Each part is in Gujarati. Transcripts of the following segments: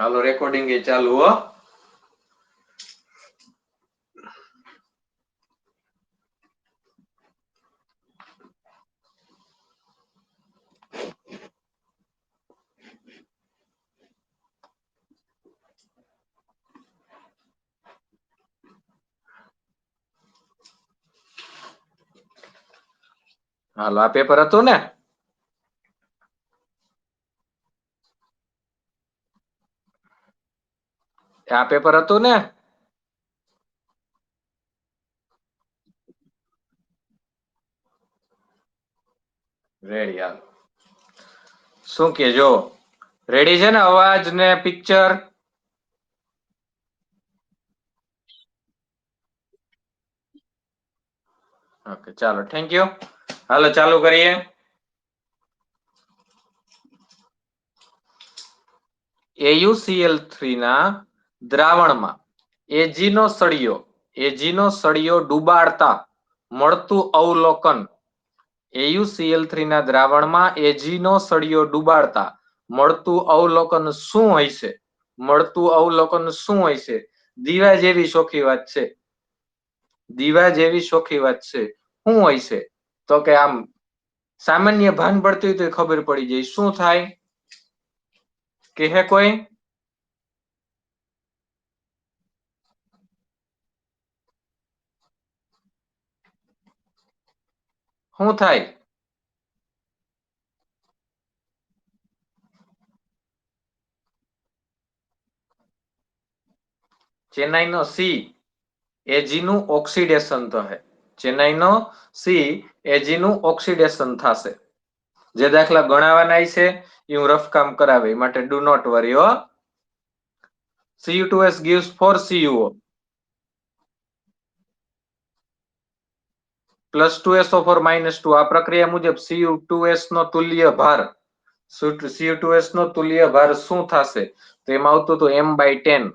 હાલો રેકોર્ડિંગ એ ચાલુ હો. હાલો આ પેપર હતું ને? આ પેપર હતું ને? રેડી હાલ. શું કેજો? રેડી છે ને અવાજ ને પિક્ચર? ઓકે ચાલો થેન્ક યુ. હાલો ચાલુ કરીએ. AuCl3 ના દ્રાવણમાં એજીનો સળિયો ડુબાડતા મળતું અવલોકન. AuCl3 ના દ્રાવણમાં એજીનો સળિયો ડુબાડતા મળતું અવલોકન શું હોય છે? મળતું અવલોકન શું હોય છે? દીવા જેવી ચોખ્ખી વાત છે. દીવા જેવી ચોખ્ખી વાત છે. શું હોય છે? તો કે આમ સામાન્ય ભાન પડતી હોય તો ખબર પડી જાય. શું થાય? કે હે કોઈ? શું થાય? ચેન્નાઈનો સી એજીનું ઓક્સિડેશન થશે. ચેન્નાઈનો સી એજીનું ઓક્સિડેશન થશે. જે દાખલા ગણાવાના છે એ હું રફ કામ કરાવે માટે ડુ નોટ વરી હો. Cu2s gives 4 CuO plus 2SO4 -2. આ પ્રક્રિયા મુજબ Cu2s નો તુલ્ય ભાર Cu2s નો તુલ્ય ભાર શું થશે? તો એમાં આવતું હતું m/10.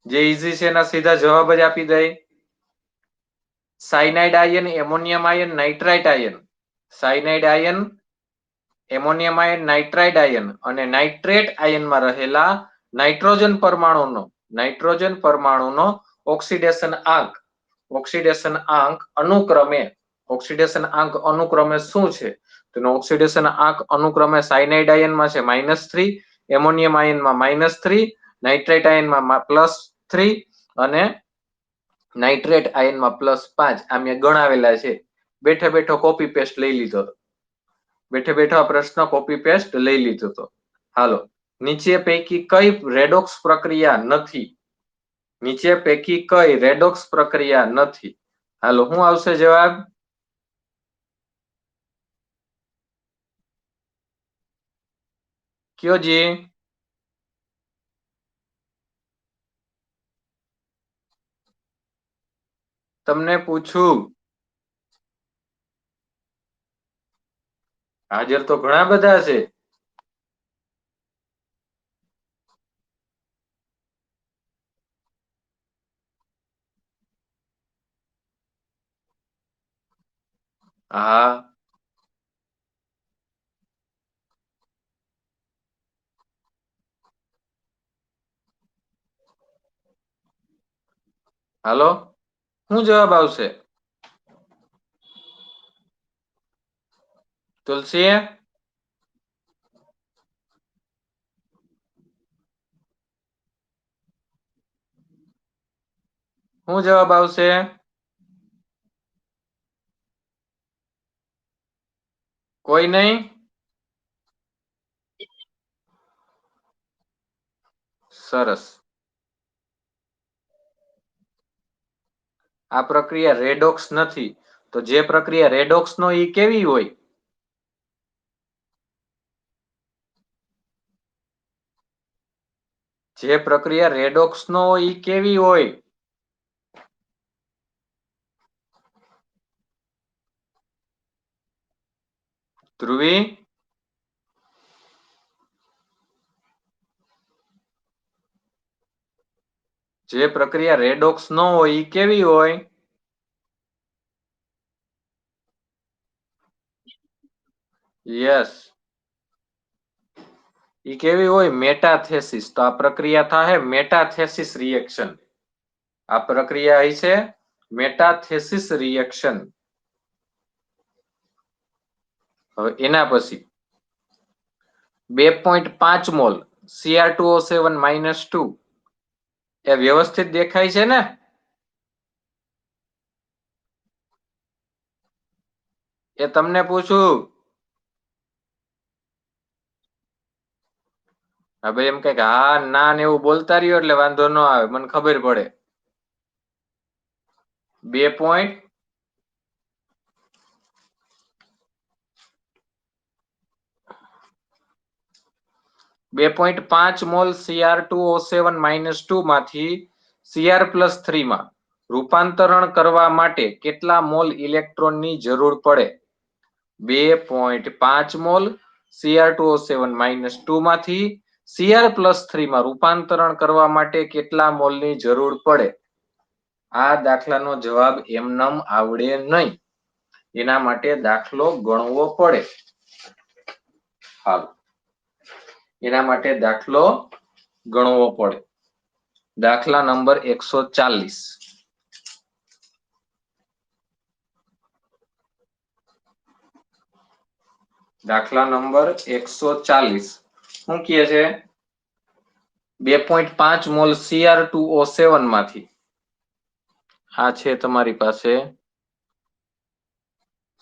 જે ઈઝી છે એના સીધા જવાબ જ આપી દઈ. Cyanide ion, ammonium ion, nitrite ion. Cyanide ion, ammonium ion, nitrite ion અને નાઇટ્રેટ આયનમાં રહેલા નાઇટ્રોજન પરમાણુનો ઓક્સિડેશન આંક ઓક્સિડેશન આંક અનુક્રમે શું છે? તો ઓક્સિડેશન આંક અનુક્રમે સાયનાઇડ આયનમાં છે -3, એમોનિયમ આયનમાં -3, નાઇટ્રેટ આયનમાં +3 અને નાઇટ્રેટ આયનમાં +5. આ મેં ગણાવેલા છે. બેઠે બેઠો કોપી પેસ્ટ લઈ લીધો. બેઠે બેઠો આ પ્રશ્ન કોપી પેસ્ટ લઈ લીધો હતો. હાલો નીચે પૈકી કઈ રેડોક્સ પ્રક્રિયા નથી? નીચે પૈકી કઈ રેડોક્સ પ્રક્રિયા નથી? હાલો શું આવશે જવાબ? કયો જી? તમને પૂછું. હાજર તો ઘણા બધા છે. હા હાલો શું જવાબ આવશે? તુલસી શું જવાબ આવશે? કોઈ નહીં? સરસ. આ પ્રક્રિયા રેડોક્સ નથી. તો જે પ્રક્રિયા રેડોક્સ નો ઈ કેવી હોય? જે પ્રક્રિયા રેડોક્સ નો હોય ઈ કેવી હોય? ધ્રુવી જે પ્રક્રિયા રેડોક્સ નો હોય ઈ કેવી હોય? યસ. એ કેવી હોય? મેટાથેસિસ. તો આ પ્રક્રિયા થાય મેટાથેસિસ રિએક્શન. આ પ્રક્રિયા હશે મેટાથેસિસ રિએક્શન. હવે એના પછી 2.5 મોલ Cr2O7-2 એ વ્યવસ્થિત દેખાય છે ને? એ તમને પૂછું. હવે એમ કે હા ના ને એવું બોલતા રહ્યો એટલે વાંધો ન આવે, મને ખબર પડે. 2.5 મોલ Cr2O7-2 માંથી Cr+3 માં રૂપાંતરણ કરવા માટે કેટલા મોલ ઇલેક્ટ્રોનની જરૂર પડે? 2.5 મોલ Cr2O7-2 માંથી Cr+3 માં રૂપાંતરણ કરવા માટે કેટલા મોલની જરૂર પડે? આ દાખલાનો જવાબ એમનેમ આવડે નહીં, એના માટે દાખલો ગણવો પડે. હાલ એના માટે દાખલો ગણવો પડે. દાખલા નંબર 140. દાખલા નંબર 140 શું કહે છે? 2.5 મોલ Cr2O7 માંથી આ છે તમારી પાસે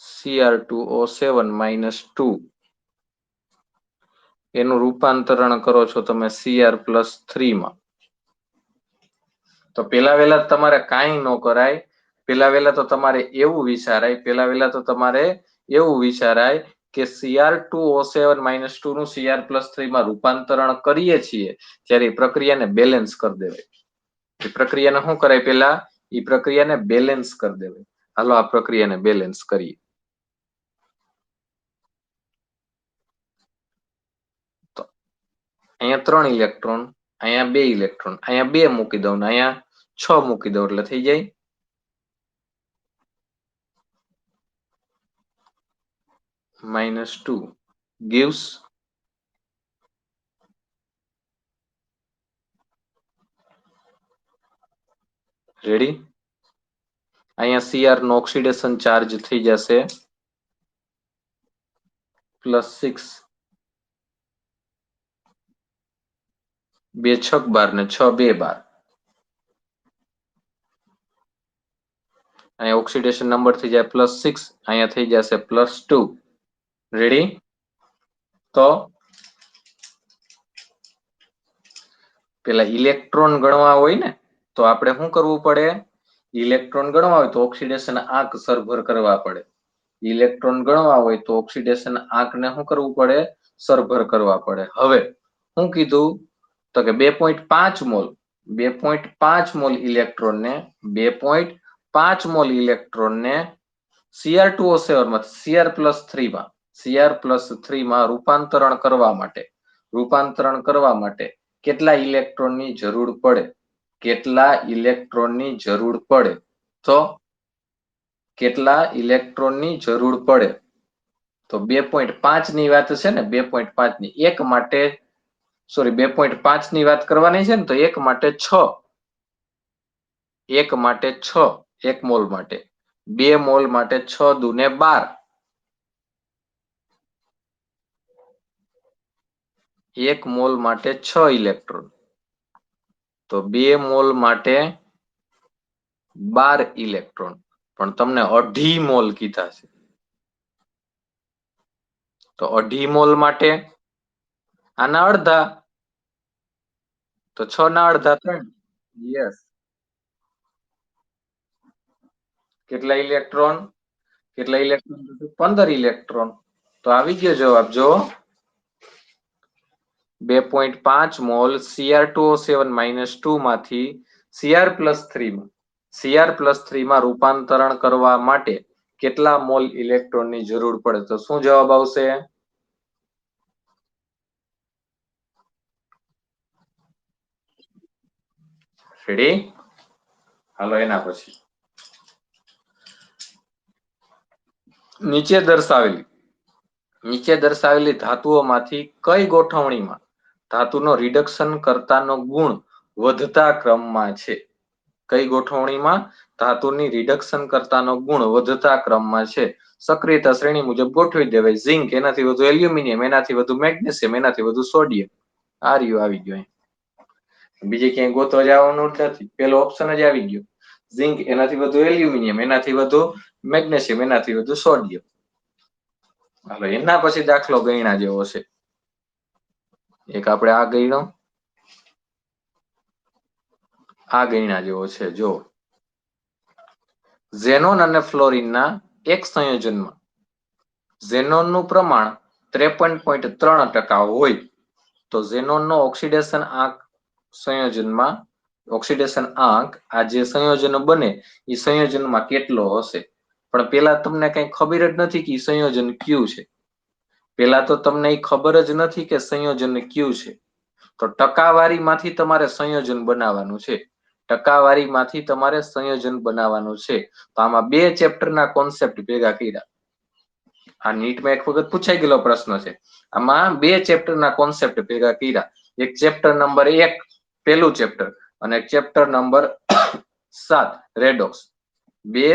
Cr2O7-2 એનું રૂપાંતરણ કરો છો તમે Cr+3 માં. તો પેલા વેલા તમારે કાંઈ ન કરાય. પેલા વેલા તો તમારે એવું વિચારાય કે Cr2O7-2 નું Cr+3 માં રૂપાંતરણ કરીએ છીએ ત્યારે એ પ્રક્રિયાને બેલેન્સ કરી દેવાય. એ પ્રક્રિયાને શું કરાય? પેલા એ પ્રક્રિયાને બેલેન્સ કરી દેવાય. હાલો આ પ્રક્રિયાને બેલેન્સ કરીએ. તો અહીંયા 3 ઇલેક્ટ્રોન, અહીંયા 2 ઇલેક્ટ્રોન, અહીંયા 2 મૂકી દઉં ને અહીંયા 6 મૂકી દઉં એટલે થઈ જાય -2 gives રેડી. અહીંયા Cr નો ઓક્સિડેશન ચાર્જ થઈ જશે +6. 2 6 12 ને 6 2 12. અહીંયા ઓક્સિડેશન નંબર થઈ જાય +6, અહીંયા થઈ જશે +2. રેડી. તો પેલા ઇલેક્ટ્રોન ગણવા હોય ને તો આપણે શું કરવું પડે? ઇલેક્ટ્રોન ગણવા હોય તો ઓક્સિડેશન આંક સરભર કરવા પડે. ઇલેક્ટ્રોન ગણવા હોય તો ઓક્સિડેશન આંકને શું કરવું પડે? સરભર કરવા પડે. હવે શું કીધું? તો કે 2.5 મોલ 2.5 મોલ ઇલેક્ટ્રોનને 2.5 મોલ ઇલેક્ટ્રોનને Cr2O7 માં Cr+3 માં રૂપાંતરણ કરવા માટે કેટલા ઇલેક્ટ્રોનની જરૂર પડે? કેટલા ઇલેક્ટ્રોનની જરૂર પડે? તો કેટલા ઇલેક્ટ્રોનની જરૂર પડે? તો 2.5 ની વાત છે ને, 2.5 ની એક માટે 2.5 ની વાત કરવાની છે ને, તો એક માટે 6, એક માટે 6, એક મોલ માટે 2 મોલ માટે 6 દુને 12, એક મોલ માટે 6 ઇલેક્ટ્રોન, તો 2 મોલ માટે 12 ઇલેક્ટ્રોન. પણ તમને 2.5 મોલ કીધા છે, તો 2.5 મોલ માટે આના અડધા, તો 6 ના અડધા 3. યસ. કેટલા ઇલેક્ટ્રોન? 15 ઇલેક્ટ્રોન. તો આવી ગયો જવાબ. જો 2.5 મોલ Cr2O7-2 માંથી Cr+3 માં રૂપાંતરણ કરવા માટે કેટલા મોલ ઇલેક્ટ્રોનની જરૂર પડે? તો શું જવાબ આવશે? રેડી. હાલો એના પછી નીચે દર્શાવેલી ધાતુઓમાંથી કઈ ગોઠવણીમાં ધાતુનો રિડક્શન કરતાનો ગુણ વધતા ક્રમમાં છે. કઈ ગોઠવણીમાં? ધાતુની રિડક્શન કરતાનો ગુણ વધતા ક્રમમાં છે. સક્રિયતા શ્રેણી મુજબ ગોઠવી દેવાય. ઝિંક એનાથી વધુ એલ્યુમિનિયમ, એનાથી વધુ મેગ્નેશિયમ, એનાથી વધુ સોડિયમ. આ રહ્યું આવી ગયું. બીજે ક્યાંય ગોતવા જવાનું નથી, પેલો ઓપ્શન જ આવી ગયો. ઝિંક એનાથી વધુ એલ્યુમિનિયમ, એનાથી વધુ મેગ્નેશિયમ, એનાથી વધુ સોડિયમ. હાલો એના પછી દાખલો ગણ્યા જેવો છે. એક આપણે આ ગણ્યો, આ ગણ્યા જેવો છે. જો ઝેનોન અને ફ્લોરિનના એક સંયોજનમાં ઝેનોનનું પ્રમાણ 53.3% હોય તો ઝેનોનનો ઓક્સિડેશન આંક સંયોજનમાં ઓક્સિડેશન આંક આ જે સંયોજનો બને એ સંયોજનમાં કેટલો હશે? પણ પેલા તમને કઈ ખબર જ નથી કે સંયોજન કયું છે. પેલા તો તમને એ ખબર જ નથી કે સંયોજન કયું છે. તો ટકાવારીમાંથી તમારે સંયોજન બનાવવાનું છે. ટકાવારીમાંથી તમારે સંયોજન બનાવવાનું છે. તો આમાં બે ચેપ્ટરના કોન્સેપ્ટ ભેગા કર્યા. આ નીટમાં એક વખત પૂછાઈ ગયેલો પ્રશ્ન છે. આમાં બે ચેપ્ટરના કોન્સેપ્ટ ભેગા કર્યા. એક ચેપ્ટર નંબર 1 પહેલું ચેપ્ટર અને ચેપ્ટર નંબર 7 રેડોક્સ. બે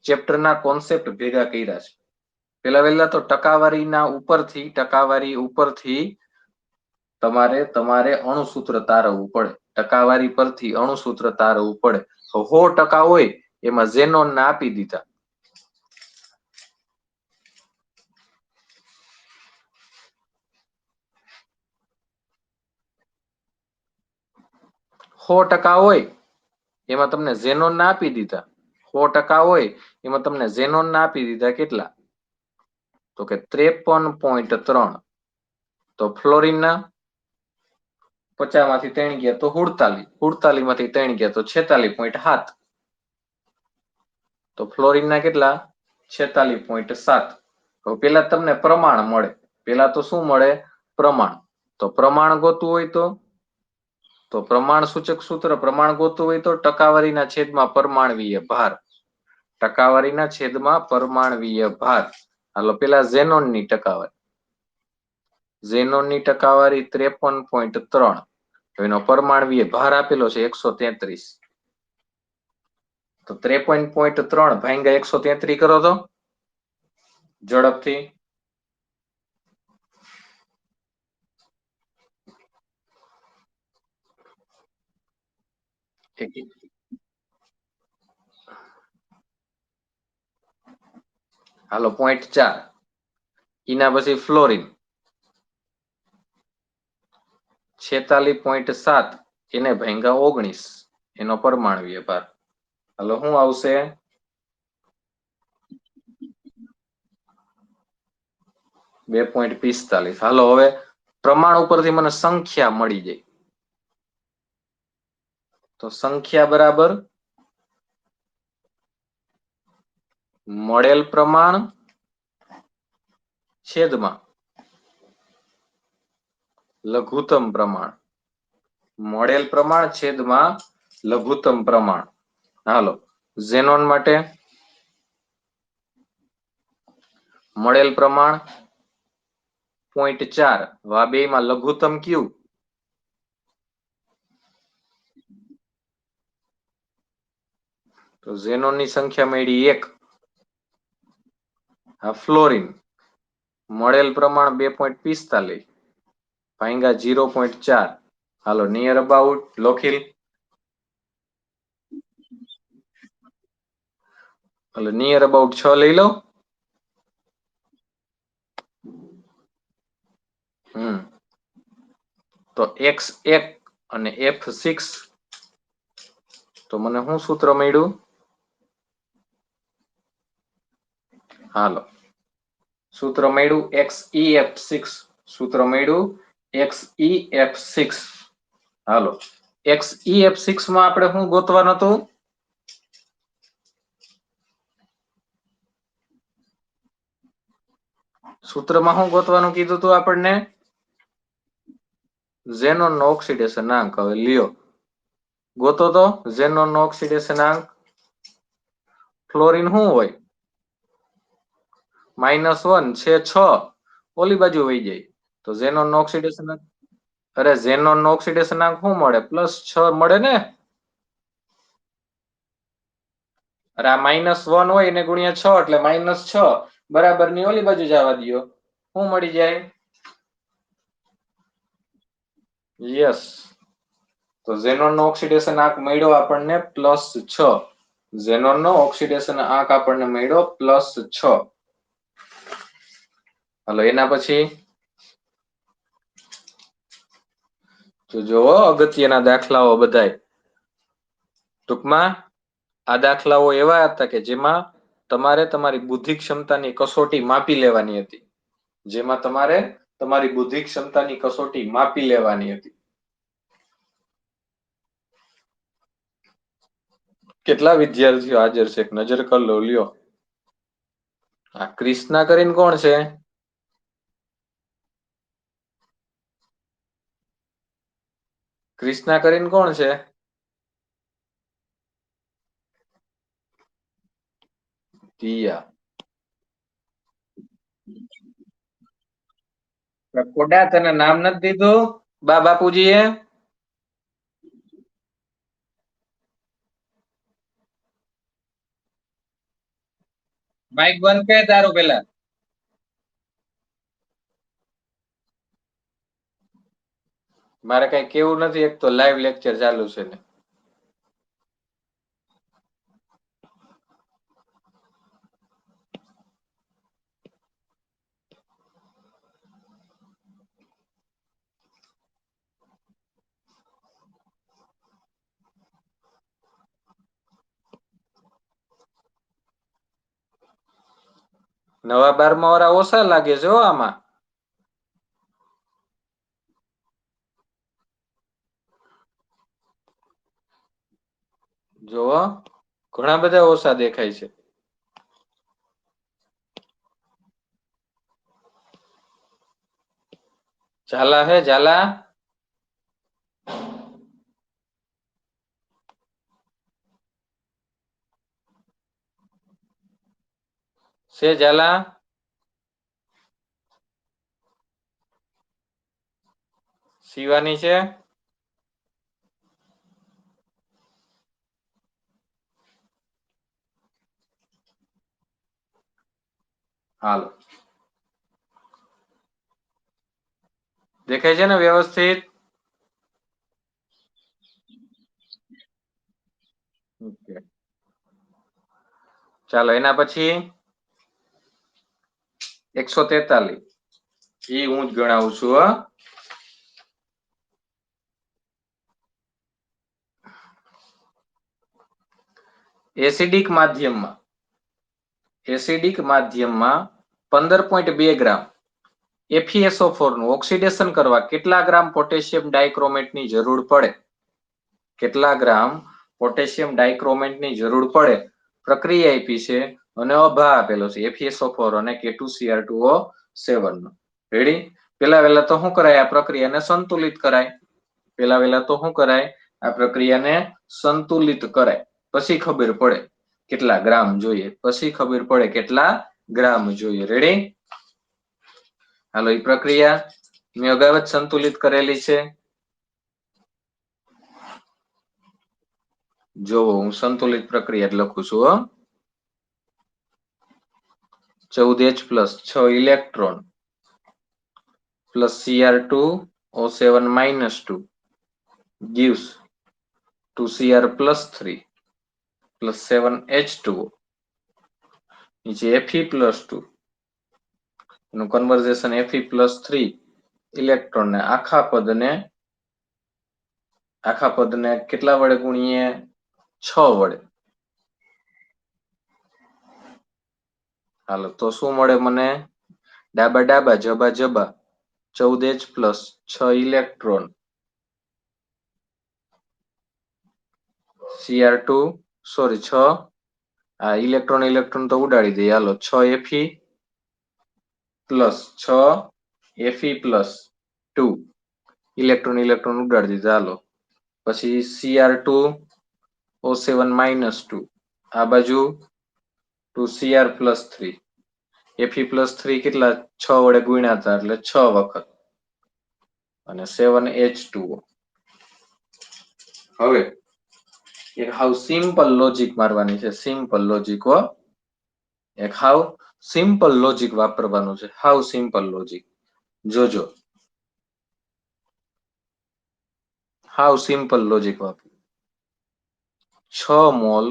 ચેપ્ટરના કોન્સેપ્ટ ભેગા કર્યા છે. પેલા તો ટકાવારી ઉપરથી તમારે અણુસૂત્ર તારવવું પડે. ટકાવારી પરથી અણુસૂત્ર તારવવું પડે. તો 100% હોય એમાં ઝેનોન ને આપી દીધા. હોય એમાં તમને ઝેનોન ના આપી દીધા. 100% હોય એમાં તમને ઝેનોન ના આપી દીધા. કેટલા? તો કે 53.3. તો ફ્લોરિનના 50 માંથી 3 ગયા તો 47. 47 માંથી 3 ગયા તો 46.7. તો ફ્લોરિનના કેટલા? 46.7. તો પેલા તમને પ્રમાણ મળે. પેલા તો શું મળે? પ્રમાણ. તો પ્રમાણ ગોતવું હોય તો પ્રમાણ સૂચક સૂત્ર પ્રમાણ ગોતવું હોય તો ટકાવારીના છેદમાં પરમાણવીય ભાર. ટકાવારીના છેદમાં પરમાણવીય ભાર. હાલો પેલા ઝેનોનની ટકાવારી. ઝેનોનની ટકાવારી 53.3. તો એનો પરમાણવીય ભાર આપેલો છે 133. તો 53.3 ભાગ્યા 133 કરો તો ઝડપથી. હાલો 0.4. એના પછી ફ્લોરિન 46.7. એને ભાગ્યા 19 એનો પરમાણવીય ભાર. હાલો શું આવશે? 2.45. હાલો હવે પ્રમાણ ઉપરથી મને સંખ્યા મળી જાય. તો સંખ્યા બરાબર મળેલ પ્રમાણ છેદમાં લઘુત્તમ પ્રમાણ. મળેલ પ્રમાણ છેદમાં લઘુત્તમ પ્રમાણ. હાલો ઝેનોન માટે મળેલ પ્રમાણ 0.4. આ બેમાં લઘુત્તમ કયું? તો ઝેનોનની સંખ્યા મળી 1. આ ફ્લોરિન મળેલ પ્રમાણ 2.45 ભાગ્યા 0.4. હાલો નિયર અબાઉટ લખી. એટલે નિયર અબાઉટ 6 લઈ લો. તો x1 અને f6. તો મને શું સૂત્ર મળ્યું? હાલો સૂત્ર મળ્યું xef6. સૂત્ર મળ્યું xef6. હાલો xef6 માં આપણે શું ગોતવાનું હતું? સૂત્રમાં શું ગોતવાનું કીધું હતું આપણને? ઝેનોન નો ઓક્સિડેશનાંક. હવે લ્યો ગોતો તો ઝેનોન નો ઓક્સિડેશનાંક. ફ્લોરિન શું હોય? -1 છે 6. ઓલી બાજુ વહી જાય તો ઝેનોન નો ઓક્સિડેશનાંક અરે ઝેનોન નો ઓક્સિડેશન આંક શું મળે? +6 મળે ને. અરે આ -1 હોય ને ગુણ્યા 6 એટલે -6 બરાબર ની ઓલી બાજુ જવા દો. શું મળી જાય? યસ. તો ઝેનોન નો ઓક્સિડેશન આંક મળ્યો આપણને +6. ઝેનોન નો ઓક્સિડેશન આંક આપણને મળ્યો +6. હાલો એના પછી તો જોવો અગત્યના દાખલાઓ બધાય. ટૂંકમાં આ દાખલાઓ એવા હતા કે જેમાં તમારે તમારી બુદ્ધિ ક્ષમતાની કસોટી માપી લેવાની હતી. જેમાં તમારે તમારી બુદ્ધિ ક્ષમતાની કસોટી માપી લેવાની હતી. કેટલા વિદ્યાર્થીઓ હાજર છે? એક નજર કર લો લ્યો. આ ક્રિષ્ના કરીને કોણ છે? ક્રિષ્ના કરીને કોણ છે? ટીયા. કોડા તને નામ નથી દીધું બા બાપુજીએ? માઈક બંધ કરે તારું પેલા. મારે કઈ કેવું નથી, એક તો લાઈવ લેક્ચર ચાલુ છે ને. નવા 12મા વાળા ઓછા લાગે છે આમાં. જોવો ઘણા બધા ઓછા દેખાય છે. ઝાલા હે ઝાલા. છે ઝાલા. શિવાની છે. હાલો દેખાય છે ને વ્યવસ્થિત? ઓકે. ચાલો એના પછી 143 એ હું જ ગણાવું છું. એસિડિક માધ્યમમાં 15.2 ગ્રામ FeSO4 નું ઓક્સિડેશન કરવા કેટલા ગ્રામ પોટેશિયમ ડાયક્રોમેટની જરૂર પડે? કેટલા ગ્રામ પોટેશિયમ ડાયક્રોમેટની જરૂર પડે? પ્રક્રિયા આપી છે અને અભા આપેલો છે FeSO4 અને K2Cr2O7 નો. રેડી? પેલા વેલા તો શું કરાય? આ પ્રક્રિયાને સંતુલિત કરાય. આ પ્રક્રિયાને સંતુલિત કરાય. પછી ખબર પડે કેટલા ગ્રામ જોઈએ. રેડી? હાલો એ પ્રક્રિયા મેં અગાઉ જ સંતુલિત કરેલી છે. જોવો હું સંતુલિત પ્રક્રિયા લખું છું. 14H+ 6 electron plus Cr2O7 -2 gives 2Cr+3 plus 7H2O. નીચે Fe+2 એનું કન્વર્ઝેશન Fe+3 ઇલેક્ટ્રોન ને આખા પદને કેટલા વડે ગુણીએ? 6 વડે. હાલો તો શું મળે મને? ડાબા ડાબા જબા જબા 14H+ 6 ઇલેક્ટ્રોન Cr2 સોરી 6 આ ઇલેક્ટ્રોન તો ઉડાડી દઈએ. હાલો 6 Fe+2 ઇલેક્ટ્રોન ઉડાડી દીધા. હાલો પછી Cr2O7 -2 આ બાજુ 2Cr+3 Fe+3 કેટલા? 6 વડે ગુણ્યા હતા એટલે 6 વખત અને 7H2O. હવે એક હાવ સિમ્પલ લોજિક મારવાની છે, સિમ્પલ લોજિક હો, એક હાવ સિમ્પલ લોજિક વાપરવાનું છે, હાવ સિમ્પલ લોજિક. જોજો, હાવ સિમ્પલ લોજિક વાપર. 6 મોલ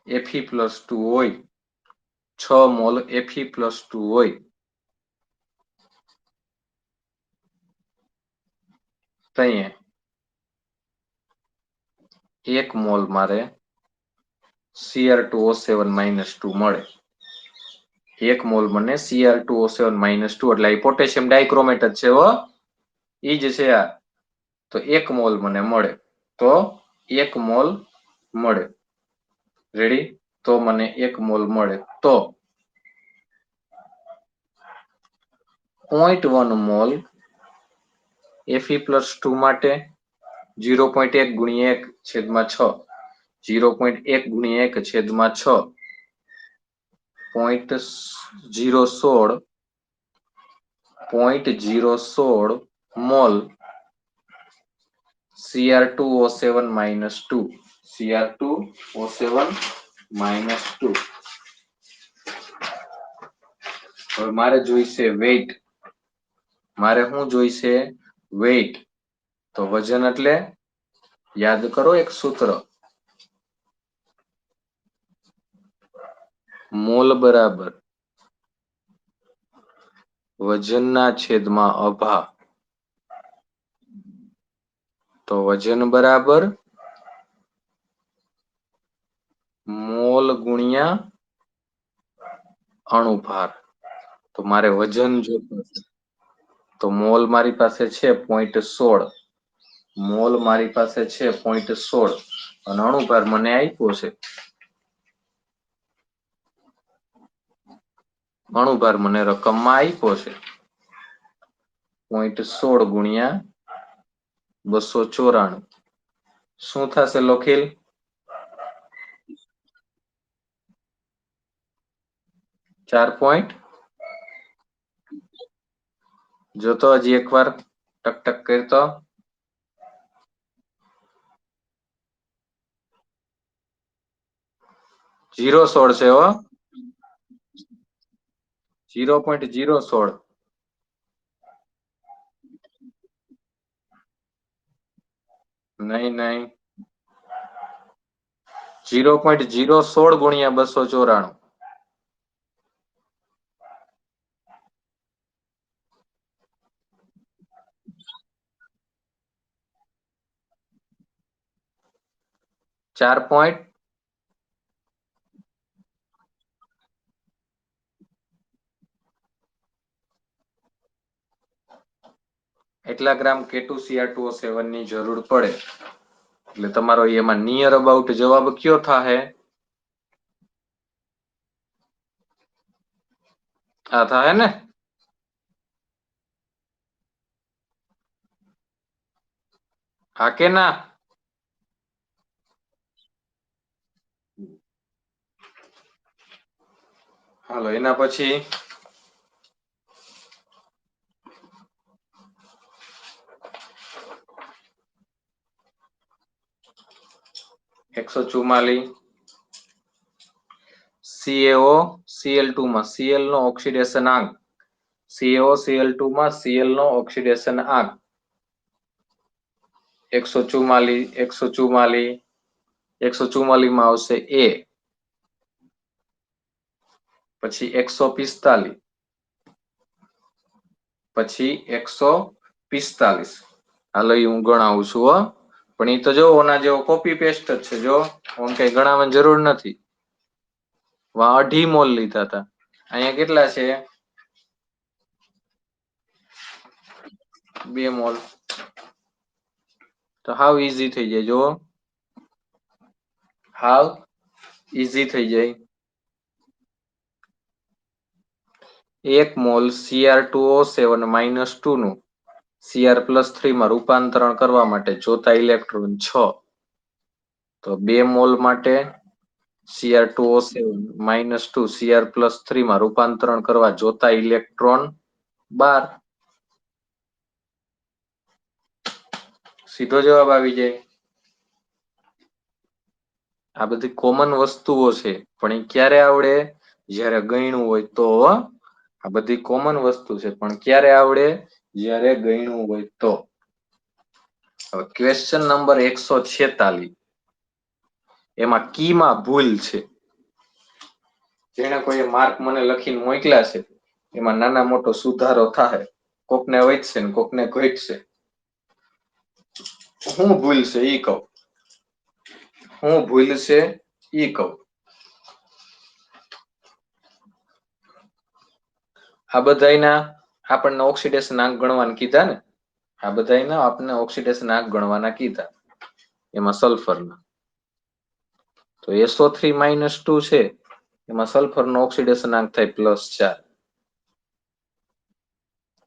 Fe+2 હોય, 6 મોલ Fe+2 હોય, તઈએ 1 મોલ મારે Cr2O7-2 મળે. 1 મોલ મને Cr2O7-2 એટલે આ પોટેશિયમ ડાયક્રોમેટ જ છે હો, ઈ જ છે આ. તો 1 મોલ મને મળે, તો 1 મોલ મળે. રેડી? તો મને 1 મોલ મળે, તો 0.1 મોલ Fe+2 માટે 0.1 ગુણ્યા 1/6, 0.1 ગુણ્યા 1/6, 0.016 મોલ Cr2O7-2, Cr2O7-2. હવે મારે જોઈશે વેઇટ, મારે શું જોઈશે? વેઇટ. તો વજન એટલે યાદ કરો એક સૂત્ર, મોલ બરાબર વજનના છેદમાં અભા. તો વજન બરાબર મોલ ગુણ્યા અણુભાર. તો મારે વજન જોતું છે, તો મોલ મારી પાસે છે 0.16, મોલ મારી પાસે છે 0.16 અને અણુભાર મને આપ્યો છે, અણુભાર મને રકમમાં આપ્યો છે 0.16 ગુણ્યા 294. શું થશે લોખીલ? 4. જોતો હજી એકવાર ટક ટક કરતો. 0.16 છે હો, 0.016. નહીં નહીં, 0.016 ગુણ્યા 294. ચાર પોઈન્ટ એટલા ગ્રામ K2Cr2O7 ની જરૂર પડે. એટલે તમારો એમાં નિયર અબાઉટ જવાબ કયો થાહે? આ થાહે ને? હા કે ના? હાલો એના પછી એકસો 144 CaO Cl2 માં Cl નો ઓક્સિડેશન આંક, CaO Cl2 માં Cl નો ઓક્સિડેશન આંક 144 માં આવશે A, પછી 145, પછી 145. હાલો એ હું ગણાવું છું હો, પણ એ તો જો ઓના જેવો કોપી પેસ્ટ જ છે, જો ઓમ કઈ ગણાવવાની જરૂર નથી. વા 2.5 મોલ લીધા હતા, અહીંયા કેટલા છે? 2 મોલ. તો હાવ ઈઝી થઈ જાય, જો હાવ ઈઝી થઈ જાય. 1 મોલ Cr2O7-2 નું Cr+3 માં રૂપાંતરણ કરવા માટે જોતા ઇલેક્ટ્રોન 6. તો 2 મોલ માટે Cr2O7 -2 Cr+3 માં રૂપાંતરણ કરવા જોતા ઇલેક્ટ્રોન 12. સીધો જવાબ આવી જાય. આ બધી કોમન વસ્તુઓ છે પણ એ ક્યારે આવડે? જ્યારે ગણ્યું હોય તો. આ બધી કોમન વસ્તુ છે પણ ક્યારે આવડે? જ્યારે ગણ્યું હોય તો. હવે ક્વેશ્ચન નંબર 146, એમાં કીમાં ભૂલ છે. જેને કોઈ માર્ક મને લખીને મોકલ્યા છે એમાં નાના મોટો સુધારો થાય. કોકને વધશે ને કોકને ઘટશે. હું ભૂલ છે ઈ કહું. હું ભૂલ છે ઈ કહું. આ બધાયના આપણને ઓક્સિડેશન આંક ગણવાના કીધા ને. આ બધાયના આપણને ઓક્સિડેશન આંક ગણવાના કીધા. એમાં સલ્ફરના તો SO3 - 2 છે એમાં સલ્ફરનો ઓક્સિડેશન આંક થાય +4.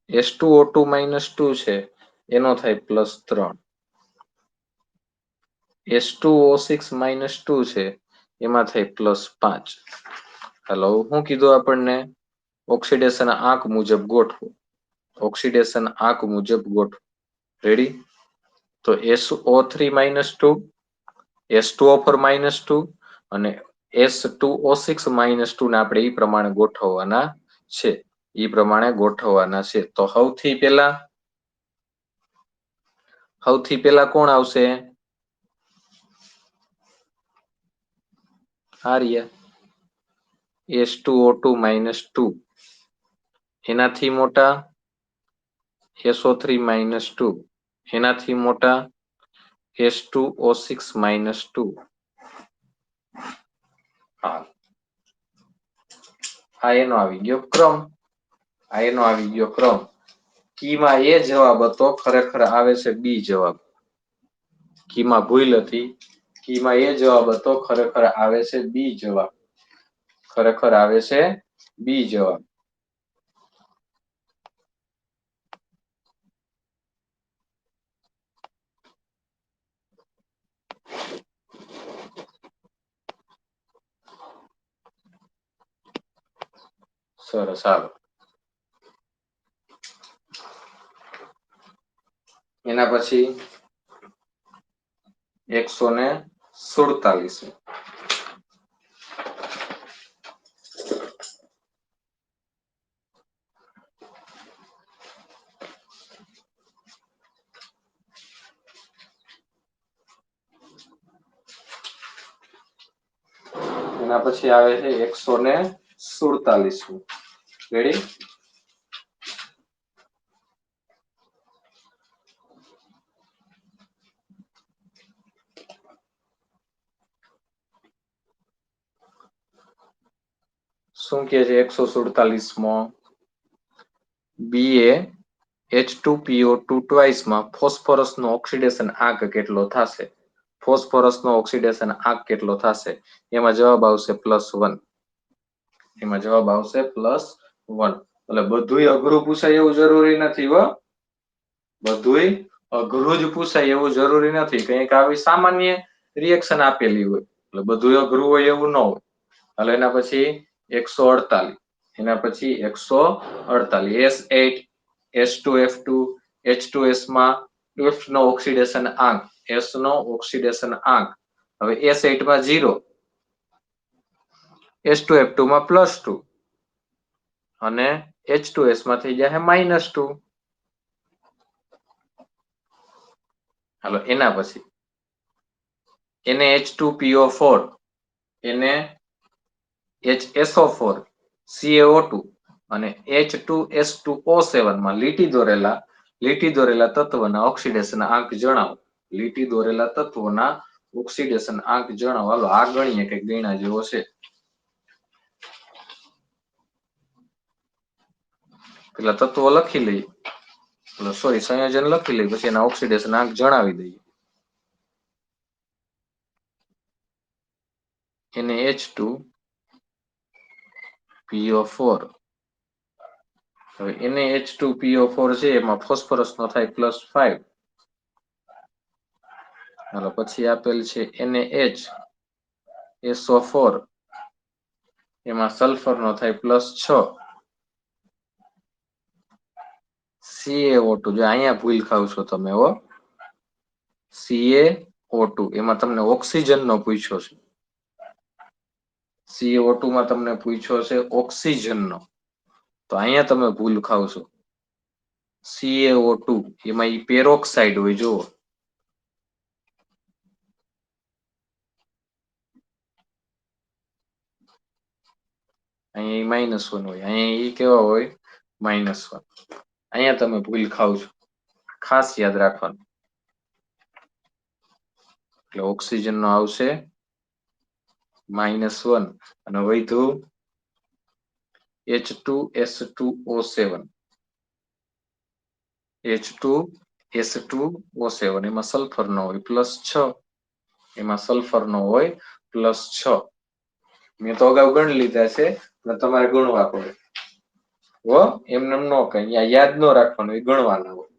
H2O2 - 2 છે એનો થાય +3. H2O6 - 2 છે એમાં થાય +5. હાલો શું કીધું આપણને? ઓક્સિડેશન આંક મુજબ ગોઠવો. ઓક્સિડેશન આંક મુજબ ગોઠવો. રેડી? તો SO3 - 2, H2O4 - 2 અને S2O6 - 2 ને આપણે એ પ્રમાણે ગોઠવવાના છે. એ પ્રમાણે ગોઠવવાના છે. તો સૌથી પહેલા કોણ આવશે? આર્યા. H2O2 - 2 એનાથી મોટા SO3 - 2 એનાથી મોટા H2O6 - 2. આ એનો આવી ગયો ક્રમ. આ એનો આવી ગયો ક્રમ. કીમાં એ જવાબ હતો, ખરેખર આવે છે બી જવાબ. કીમાં ભૂલ હતી. કીમાં એ જવાબ હતો, ખરેખર આવે છે બી જવાબ. ખરેખર આવે છે બી જવાબ. સરસ. હાલો એના પછી 147. એના પછી આવે છે 147. રેડી? શું કે છે 147માં? BaH2PO2 ટ્વાઇસ માં ફોસ્ફરસનો ઓક્સિડેશન આંક કેટલો થશે? ફોસ્ફરસનો ઓક્સિડેશન આંક કેટલો થશે? એમાં જવાબ આવશે +1. એમાં જવાબ આવશે +1. એટલે બધુંય અઘરું પૂછાય એવું જરૂરી નથી હો. બધુંય અઘરું જ પૂછાય એવું જરૂરી નથી. કંઈક આવી સામાન્ય રિએક્શન આપેલી હોય એટલે બધુંય અઘરું હોય એવું ન હોય. હાલો એના પછી 148. એના પછી 148. S8, H2F2, H2S માં F નો ઓક્સિડેશન આંક. S નો ઓક્સિડેશન આંક. હવે S8 માં 0, H2F2 માં +2 અને H2S માં થઈ જશે -2. હાલો એના પછી NaH2PO4, NaHSO4, CaO2 અને H2S2O7 માં લીટી દોરેલા તત્વના ઓક્સિડેશન આંક જણાવો. લીટી દોરેલા તત્વોના ઓક્સિડેશન આંક જણાવો. હાલો આ ગણીએ કે ગણ્યા જેવો છે. પેલા તત્વો લખી લઈએ, સોરી સંયોજન લખી લઈએ, પછી એના ઓક્સિડેશન આંક જણાવી દઈએ. NaH2PO4. હવે NaH2PO4 છે એમાં ફોસ્ફરસનો થાય +5. હાલો પછી આપેલ છે NaH SO4 એમાં સલ્ફર નો થાય +6 CaO2 જો અહીંયા ભૂલ ખાવ છો તમે હો CaO2 એમાં તમને ઓક્સિજન નો પૂછ્યો છે CO2 માં તમને પૂછ્યો છે ઓક્સિજન નો તો અહીંયા તમે ભૂલ ખાવ છો CaO2 એમાં ઈ પેરોક્સાઇડ હોય જુઓ અહીંયા -1 હોય અહીંયા ઈ કેવા હોય -1 અહીંયા તમે ભૂલ ખાવ છો ખાસ યાદ રાખવાનું એટલે ઓક્સિજન નો આવશે -1 અને વધ્યું H2S2O7 H2S2O7 એમાં સલ્ફર નો હોય +6 એમાં સલ્ફર નો હોય +6 મેં તો અગાઉ ગણી લીધા છે પણ તમારે ગણવા પડે હો એમને ન કઈ યાદ ન રાખવાનું એ ગણવાના હોય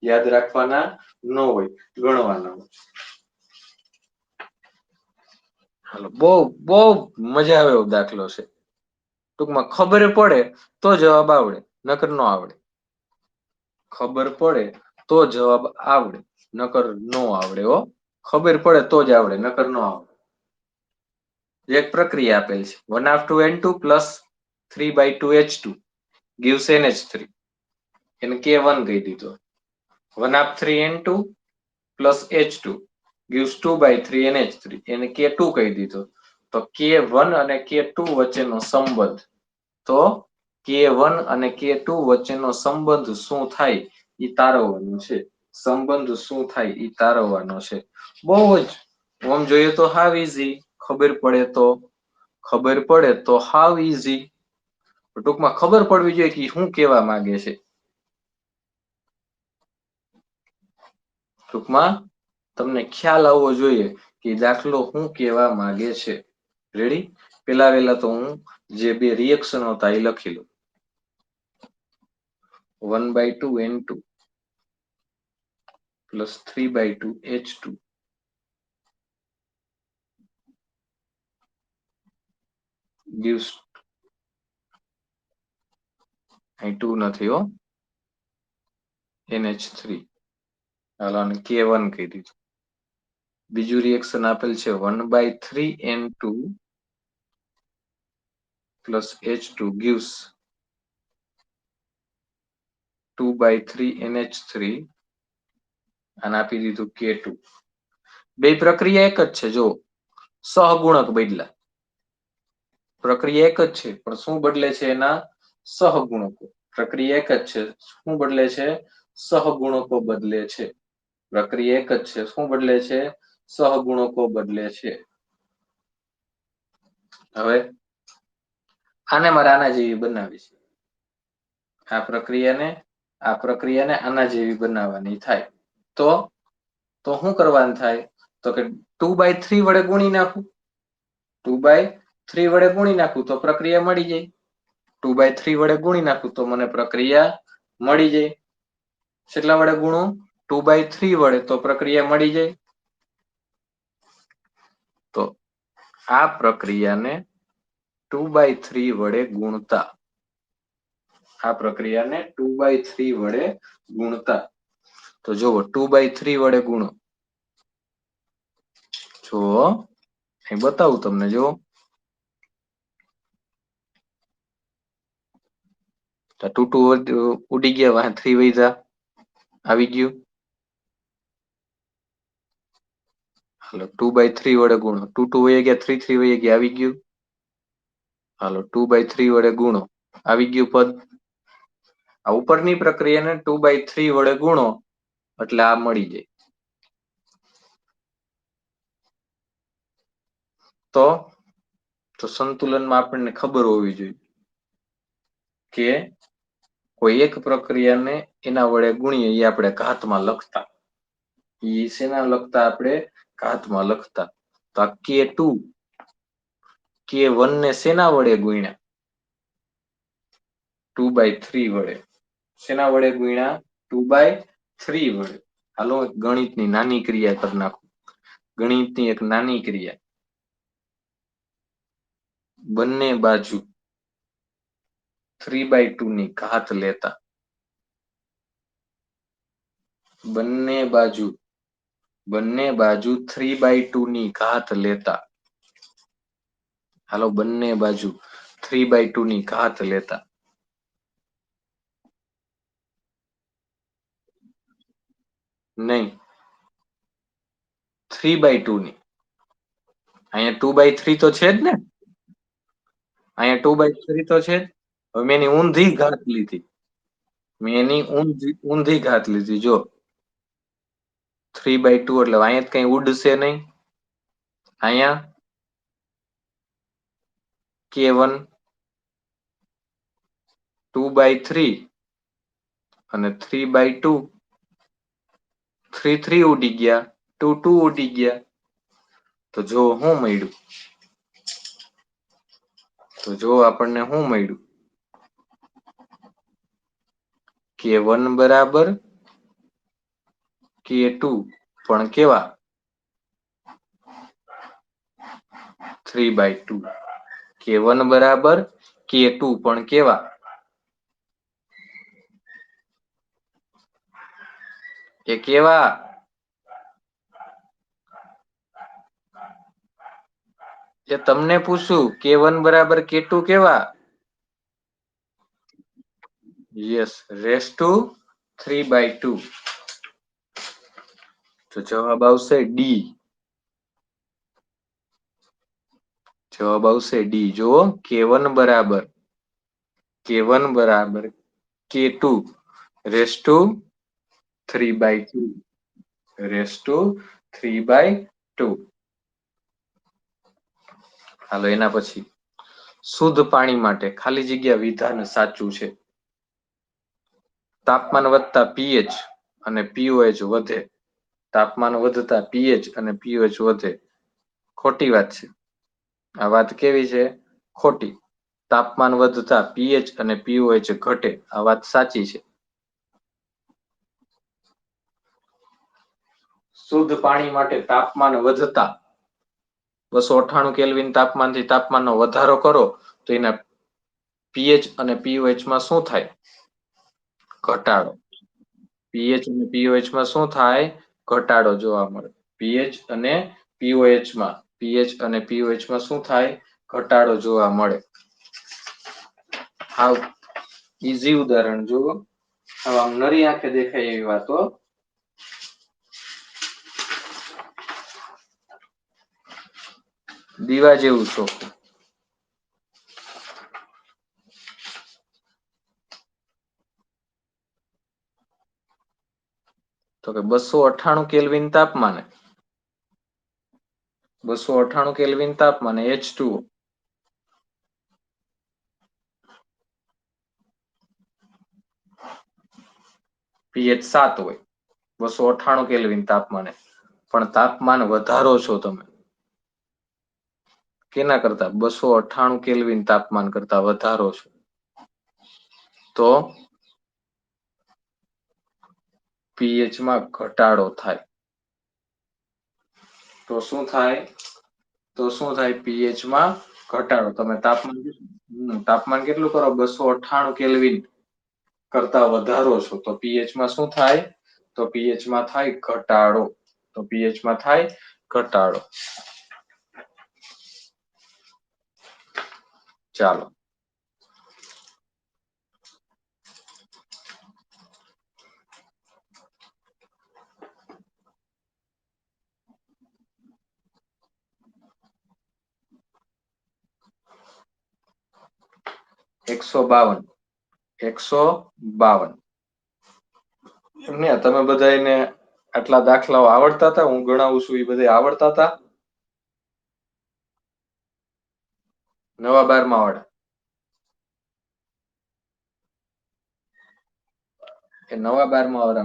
યાદ રાખવાના ન હોય ગણવાના હોય હાલો બહુ બહુ મજા આવે એવો દાખલો છે ટૂંકમાં ખબર પડે તો જવાબ આવડે નકર ન આવડે ખબર પડે તો જવાબ આવડે નકર નો આવડે હો ખબર પડે તો જ આવડે નકર ન આવડે એક પ્રક્રિયા આપેલ છે 1/2N2 plus 3/2H2 gives NH3 એને K1 કહી દીધો 1/3N2 plus H2 gives 2/3NH3 એને K2 કહી દીધો તો K1 અને K2 વચ્ચેનો સંબંધ તો K1 અને K2 વચ્ચેનો સંબંધ શું થાય એ તારવવાનું છે સંબંધ શું થાય એ તારવવાનો છે બહુ જ આમ જોઈએ તો હાવ ઈઝી ખબર પડે તો હાવ ઈઝી ટૂંકમાં ખબર પડવી જોઈએ કે શું કહેવા માંગે છે ટૂંકમાં તમને ખ્યાલ આવવો જોઈએ કે દાખલો શું કહેવા માંગે છે રેડી પેલા વેલા તો હું જે બે રિએક્શન હતા એ લખી લઉં 1/2N2 plus 3/2H2 gives અહીં 2 નથી હો NH3 હાલો આને K1 કહી દીધું બીજું રિએક્શન આપેલ છે 1/3N2 plus H2 gives 2/3NH3 અને આપી દીધું K2 બે પ્રક્રિયા એક જ છે જો સહગુણક બદલા પ્રક્રિયા એક જ છે પણ શું બદલે છે એના સહગુણકો પ્રક્રિયા એક જ છે શું બદલે છે સહગુણકો બદલે છે પ્રક્રિયા એક જ છે શું બદલે છે સહગુણકો બદલે છે હવે આને મારે આના જેવી બનાવી છે આ પ્રક્રિયાને આના જેવી બનાવવાની થાય તો શું કરવાનું થાય તો કે 2/3 વડે ગુણી નાખું 2/3 વડે ગુણી નાખું તો પ્રક્રિયા મળી જાય 2/3 વડે ગુણી નાખું તો મને પ્રક્રિયા મળી જાય કેટલા વડે ગુણું 2/3 વડે તો પ્રક્રિયા મળી જાય તો આ પ્રક્રિયાને 2/3 વડે ગુણતા આ પ્રક્રિયાને 2/3 વડે ગુણતા તો જુઓ 2/3 વડે ગુણો જો અહીં બતાવું તમને જો 2 ઉડી ગયા વાહ 3 વૈધા આવી ગયું હાલો 2/3 વડે ગુણો 2 વહી ગયા 3 વહી ગયા આવી ગયું હાલો 2/3 વડે ગુણો આવી ગયું પદ આ ઉપરની પ્રક્રિયાને 2/3 વડે ગુણો એટલે આ મળી જાય તો સંતુલનમાં આપણને ખબર હોવી જોઈએ કે કોઈ એક પ્રક્રિયાને એના વડે ગુણીએ એ આપણે ઘાતમાં લખતા એ શેના લખતા આપણે ઘાતમાં લખતા તો આ K2 K1 ને શેના વડે ગુણ્યા 2/3 વડે શેના વડે ગુણ્યા 2/3 વડે હાલો ગણિતની નાની ક્રિયા કરી નાખું ગણિતની એક નાની ક્રિયા બંને બાજુ 3/2 ની ઘાત લેતા બંને બાજુ 3/2 ની ઘાત લેતા હાલો બંને બાજુ 3/2 ની ઘાત લેતા નહીં 3/2 ની અહીંયા 2/3 તો છે જ ને અહીંયા 2/3 તો છે જ હવે મેં એની ઊંધી ઘાત લીધી મેં એની ઊંધી ઘાત લીધી જો 3/2 એટલે અહીંયા કઈ ઉડશે નહીં અહીંયા K1 2/3 અને 3/2 3 ઉડી ગયા 2 ઉડી ગયા તો જો શું મળ્યું તો જો આપણને શું મળ્યું K1 બરાબર K2 પણ કેવા 3/2 K1 બરાબર K2 પણ કેવા એ કેવા એ તમને પૂછું K1 બરાબર K2 કેવા યસ રેસ ટુ 3/2 તો જવાબ આવશે ડી જવાબ આવશે ડી જુઓ K1 બરાબર K2 raise to 3/2 raise to 3/2 હાલો એના પછી શુદ્ધ પાણી માટે ખાલી જગ્યા વિધાન સાચું છે તાપમાન વધતા પીએચ અને પીઓએચ વધે તાપમાન વધતા પીએચ અને પીઓએચ વધે ખોટી વાત છે આ વાત કેવી છે ખોટી તાપમાન વધતા પીએચ અને પીઓએચ ઘટે આ વાત સાચી છે શુદ્ધ પાણી માટે તાપમાન વધતા 298 કેલ્વિન તાપમાનથી તાપમાનનો વધારો કરો તો એના પીએચ અને પીઓએચ માં શું થાય ઘટાડો પીએચ અને પીઓએચ માં શું થાય ઘટાડો જોવા મળે પીએચ અને પીઓએચ માં શું થાય ઘટાડો જોવા મળે હાવ ઈઝી ઉદાહરણ જુઓ આમ નરી આંખે દેખાય એવી વાતો દીવા જેવું ચોખ્ખું તો કે 298 કેલ્વિન તાપમાને 298 કેલ્વિન તાપમાને H2O પીએચ 7 હોય 298 કેલ્વિન તાપમાને પણ તાપમાન વધારો છો તમે કેના કરતા 298 કેલ્વિન તાપમાન કરતા વધારો છો તો પીએચ માં ઘટાડો થાય તો શું થાય પીએચ માં ઘટાડો તમે તાપમાન કેટલું કરો 298 કેલ્વિન કરતા વધારો છો તો પીએચ માં શું થાય તો પીએચ માં થાય ઘટાડો ચાલો એકસો બાવન એમને તમે બધા એને આટલા દાખલાઓ આવડતા હતા હું ગણાવું છું એ બધા આવડતા હતા નવા 12મા વાળા એ નવા 12મા વાળા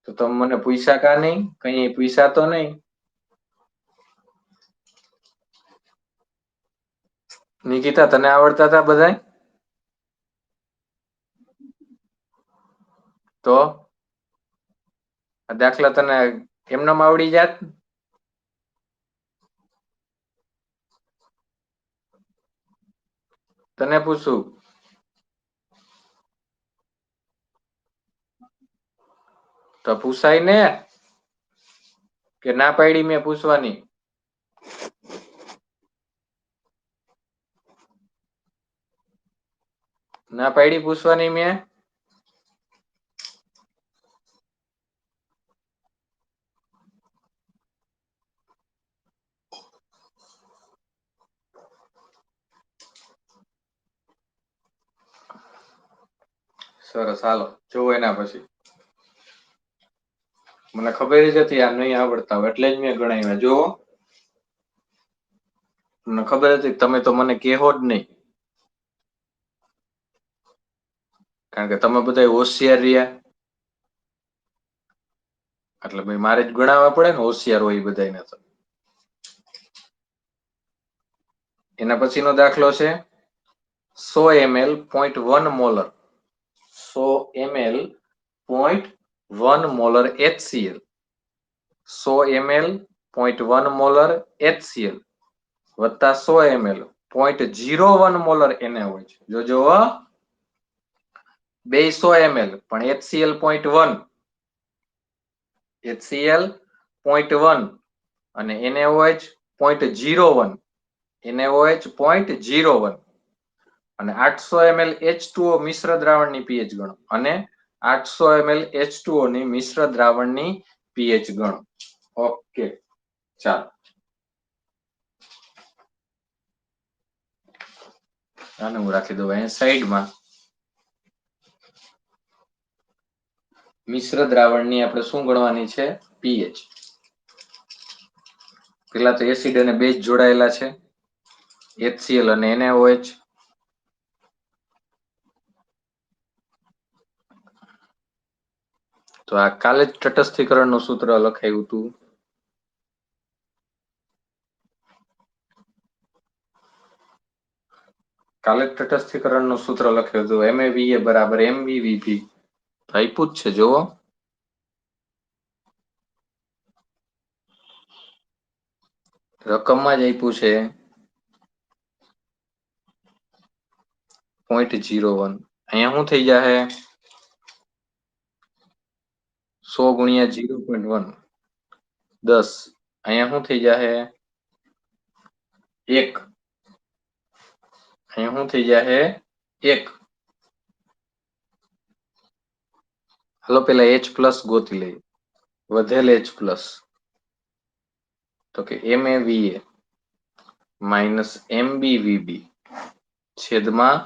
તો તમે મને પૂછ્યા કા નહીં કઈ પૂછ્યા તો નહીં નિકિતા તને આવડતા હતા બધા તો દાખલા તને એમનેમ આવડી જાત તને પૂછું તો પૂછાય ને કે ના પાડી મેં પૂછવાની? ના પાડી પૂછવાની મેં? સરસ, હાલો જોવો એના પછી. મને ખબર જ હતી આ નહીં આવડતા હોય એટલે જ મેં ગણાવ્યા. જો મને ખબર હતી તમે તો મને કહેવો જ નહીં, કારણ કે તમે બધા હોશિયાર રહ્યા. એટલે ભાઈ મારે જ ગણાવવા પડે ને હોશિયાર હોય એ બધાને. તો એના પછીનો દાખલો છે 100 ml 0.1 molar, 100 ml 0.1 molar HCl, 100 ml 0.1 molar HCl વત્તા 100 ml 0.01 મોલર NaOH. જોજો 200 ml પણ HCl 0.1, HCl 0.1 અને NaOH 0.01, NaOH 0.01 અને 800 ml H2O મિશ્ર દ્રાવણની pH ગણો અને 800 ml H2O ની મિશ્ર દ્રાવણની pH ગણો. ઓકે, ચાલો આને હું રાખી દઉં અહીંયા સાઈડમાં. મિશ્ર દ્રાવણની આપણે શું ગણવાની છે? pH. પેલા તો એસિડ અને બેઝ જોડાયેલા છે, HCl અને NaOH. તો આ કાલે જ તટસ્થીકરણનું સૂત્ર લખાયું હતું. કાલે જ તટસ્થીકરણનું સૂત્ર લખ્યું હતું MaVa બરાબર MbVp. આપ્યું જ છે જોવો. રકમમાં જ આપ્યું છે 0.01. અહીંયા શું થઈ જાય? 100 ગુણ્યા 0.1 10. અહીંયા શું થઈ જાય? 1. અહીંયા શું થઈ જાય? 1. હાલો પેલા H પ્લસ ગોતી લઈએ. વધેલ H પ્લસ તો કે MaVa માઇનસ MbVb છેદમાં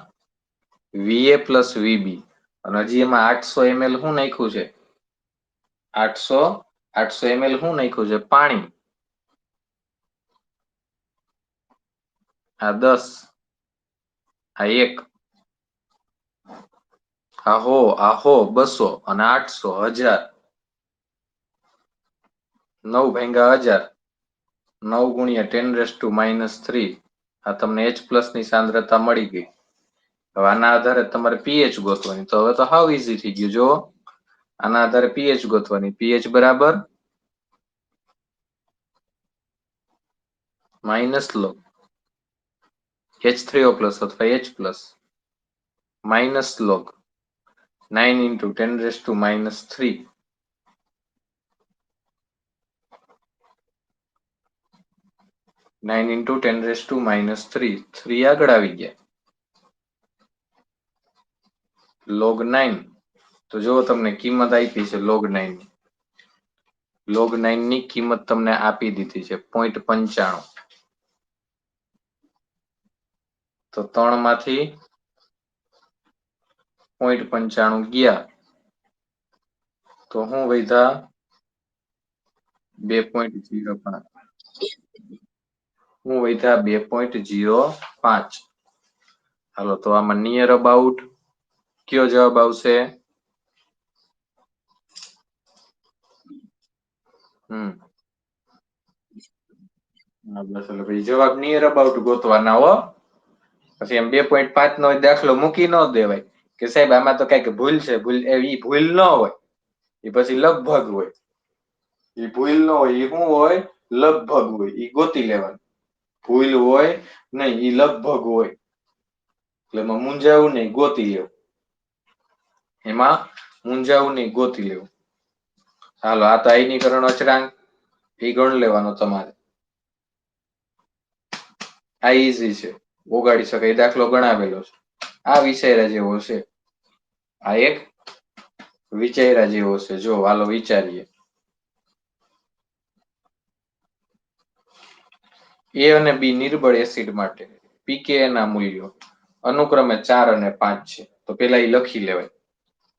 Va પ્લસ Vb. અને હજી એમાં 800 ml શું નાખ્યું છે? 800 ml શું નાખ્યું છે? પાણી. આ 10, આ 1, આહો 200 અને 800 1000. 9 ભાગ્યા 1000, 9 ગુણ્યા 10⁻³ આ તમને H પ્લસ ની સાંદ્રતા મળી ગઈ. હવે આના આધારે તમારે pH ગોતવાની. તો હવે તો હાવ ઈઝી થઈ ગયું. જો આના આધારે pH ગોતવાની. pH બરાબર માઇનસ લોગ H3O પ્લસ અથવા H પ્લસ માઇનસ લોગ 9 × 10⁻³ 9 × 10⁻³ 3 આગળ આવી ગયા. log 9. તો જો તમને કિંમત આપી છે log 9 ની. log 9 ની કિંમત તમને આપી દીધી છે 0.95. તો 3 માંથી 0.95 ગયા તો હું વધ્યા 2.05. હું વધ્યા 2.05. હાલો તો આમાં નિયર અબાઉટ કયો જવાબ આવશે? બસ એટલે ભાઈ જવાબ નિયર અબાઉટ ગોતવાના હો. પછી એમ 2.5 નો દાખલો મૂકી ન દેવાય કે સાહેબ આમાં તો કઈક ભૂલ છે. ભૂલ એવી ભૂલ ન હોય, એ પછી લગભગ હોય. એ ભૂલ ન હોય, એ શું હોય? લગભગ હોય. એ ગોતી લેવાનું. ભૂલ હોય નહીં, એ લગભગ હોય. એટલે એમાં મૂંઝાવું નહીં, ગોતી લેવું. એમાં મૂંઝાવું નહીં, ગોતી લેવું. હાલો, આ તો આયનીકરણ અચળાંક એ ગણ લેવાનો તમારે. આ ઈઝી છે, ઓગાળી શકાય દાખલો ગણાવેલો છે. આ વિચાર્યા જેવો છે. આ એક વિચાર્યા જેવો છે. જો હાલો વિચારીએ. એ અને બી નિર્બળ એસિડ માટે પીકે ના મૂલ્યો અનુક્રમે 4 અને 5 છે. તો પેલા એ લખી લેવાય.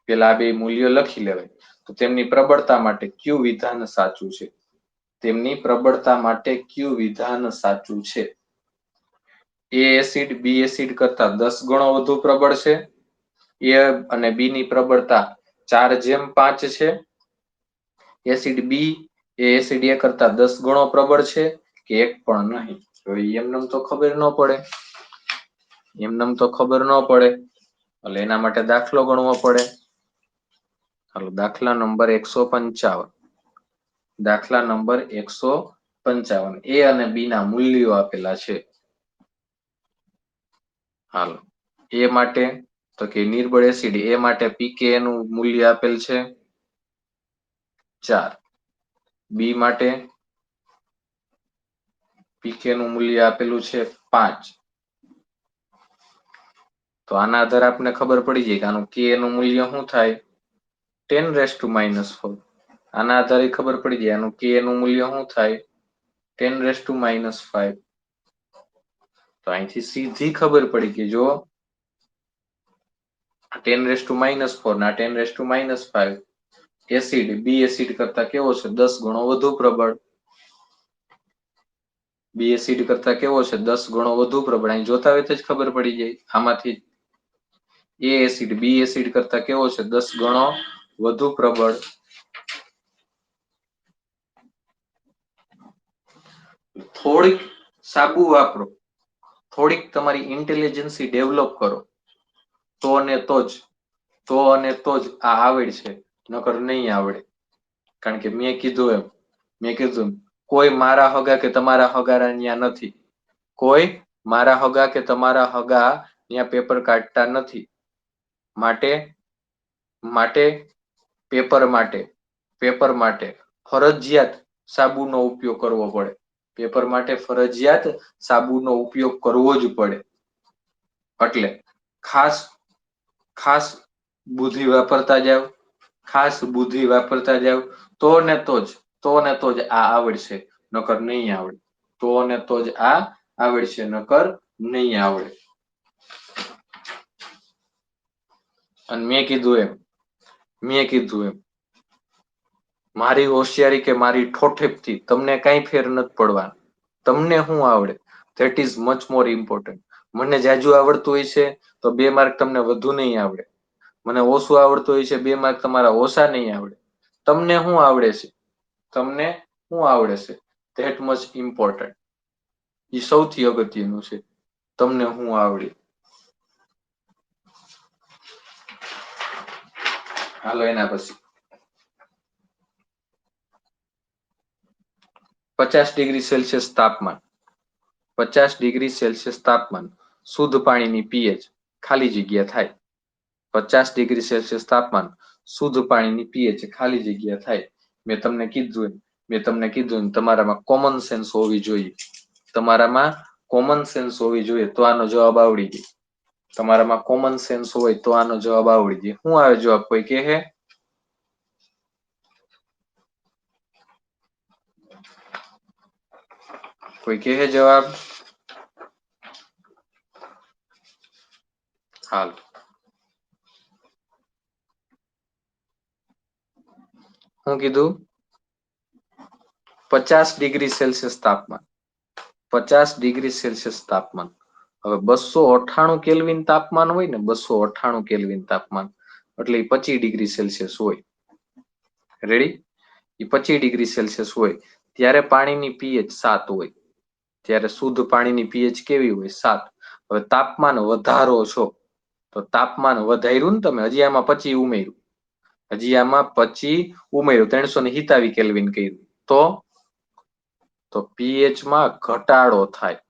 પેલા આ બે મૂલ્યો લખી લેવાય. તો તેમની પ્રબળતા માટે કયું વિધાન સાચું છે? તેમની પ્રબળતા માટે કયું વિધાન સાચું છે? એ એસિડ બી એસિડ કરતા 10 ગણો વધુ પ્રબળ છે. એ અને બી ની પ્રબળતા 4:5 છે. એસિડ બી એ એસિડ એ કરતા 10 ગણો પ્રબળ છે કે એક પણ નહીં. તો એમને તો ખબર ન પડે. એમને તો ખબર ન પડે. એટલે એના માટે દાખલો ગણવો પડે. હાલો, દાખલા નંબર 155. દાખલા નંબર 155. એ અને બી ના મૂલ્યો આપેલા છે. હાલો, એ માટે તો કે નિર્બળ એસિડ એ માટે પીકે નું મૂલ્ય આપેલ છે 4. બી માટે પીકે નું મૂલ્ય આપેલું છે 5. તો આના આધારે આપણે ખબર પડી જાય કે આનું કે નું મૂલ્ય શું થાય? 10⁻⁴. આના આધારે ખબર પડી જાય આનું કે નું મૂલ્ય શું થાય? 10⁻⁵. તો અહીંથી સીધી ખબર પડી કે જો 10⁻⁴ ના 10⁻⁵. એસિડ બી એસિડ કરતા કેવો છે? 10 ગણો વધુ પ્રબળ. બી એસિડ કરતા કેવો છે? 10 ગણો વધુ પ્રબળ. અહીં જોતા હોય તો જ ખબર પડી જાય આમાંથી. એ એસિડ બી એસિડ કરતા કેવો છે? 10 ગણો વધુ પ્રબળ. થોડીક સાબુ વાપરો, થોડીક તમારી ઇન્ટેલિજન્સી ડેવલપ કરો, તો અને તો જ આ આવડશે, નકર નહીં આવડે. કારણ કે મેં કીધું કોઈ મારા હગા કે તમારા હગારા ન્યા નથી. કોઈ મારા હગા કે તમારા હગા ન્યા પેપર કાઢતા નથી. માટે પેપર માટે ફરજિયાત સાબુનો ઉપયોગ કરવો પડે. પેપર માટે ફરજિયાત સાબુનો ઉપયોગ કરવો જ પડે. એટલે ખાસ બુદ્ધિ વાપરતા જાવ. ખાસ બુદ્ધિ વાપરતા જાવ. તો ને તો જ આ આવડશે, નકર નહીં આવડે. તો ને તો જ આ આવડશે, નકર નહીં આવડે. અને મેં કીધું એમ મારી હોશિયારી કે મારી ઠોઠેપથી તમને કઈ ફેર નથી પડવાનો. તમને શું આવડે? That is much more important. મને જાજુ આવડતું હોય છે તો 2 માર્ક તમને વધુ નહીં આવડે. મને ઓછું આવડતું હોય છે 2 માર્ક તમારા ઓછા નહીં આવડે. તમને શું આવડે છે? That much important. એ સૌથી અગત્યનું છે. તમને શું આવડે? હાલો એના પછી 50 ડિગ્રી સેલ્સિયસ તાપમાન 50 ડિગ્રી સેલ્સિયસ તાપમાન શુદ્ધ પાણીની પીએચ ખાલી જગ્યા થાય. 50 ડિગ્રી સેલ્સિયસ તાપમાન શુદ્ધ પાણીની પીએચ ખાલી જગ્યા થાય. મેં તમને કીધું તમારામાં કોમન સેન્સ હોવી જોઈએ. તમારામાં કોમન સેન્સ હોવી જોઈએ તો આનો જવાબ આવડી જાય. તમારામાં કોમન સેન્સ હોય તો આનો જવાબ આવડી જાય. શું આવે જવાબ? કોઈ કહે? કોઈ કહે જવાબ? હાલ, શું કીધું? 50 ડિગ્રી સેલ્સિયસ તાપમાન 50 ડિગ્રી સેલ્સિયસ તાપમાન. હવે 298 કેલ્વિન તાપમાન હોય ને, 298 કેલ્વિન તાપમાન એટલે 25 ડિગ્રી સેલ્સિયસ હોય. રેડી? એ 25 ડિગ્રી સેલ્સિયસ હોય ત્યારે પાણીની પીએચ 7 હોય. ત્યારે શુદ્ધ પાણીની પીએચ કેવી હોય? 7. હવે તાપમાન વધારો છો તો તાપમાન વધાર્યું ને તમે, હજી આમાં 25 ઉમેર્યું. 327 કેલ્વિન કર્યું તો પીએચ માં ઘટાડો થાય.